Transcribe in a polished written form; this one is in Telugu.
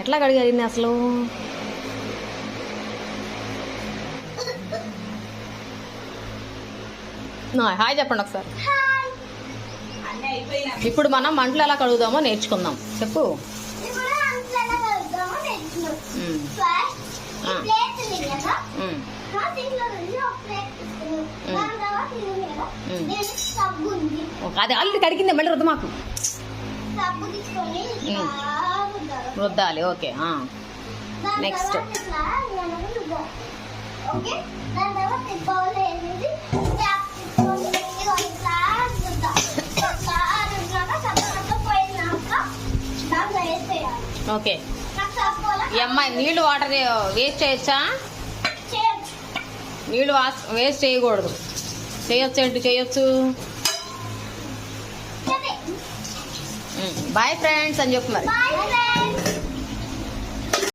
ఎట్లా కడిగారు అసలు? హాయ్ చెప్పండి ఒకసారి. ఇప్పుడు మనం మంటలు ఎలా కడుగుదామో నేర్చుకుందాం. చెప్పు. అది ఆల్రెడీ కడిగిందే, మళ్ళీ రుద్ద మాకు. రుద్దాలి. ఓకే. Next okay. ఈ అమ్మాయి నీళ్లు వాటర్ వేస్ట్ చేయొచ్చా? నీళ్లు వేస్ట్ చేయకూడదు. చేయొచ్చు ఏంటి? చేయొచ్చు. బాయ్ ఫ్రెండ్స్ అని చెప్పు మరి.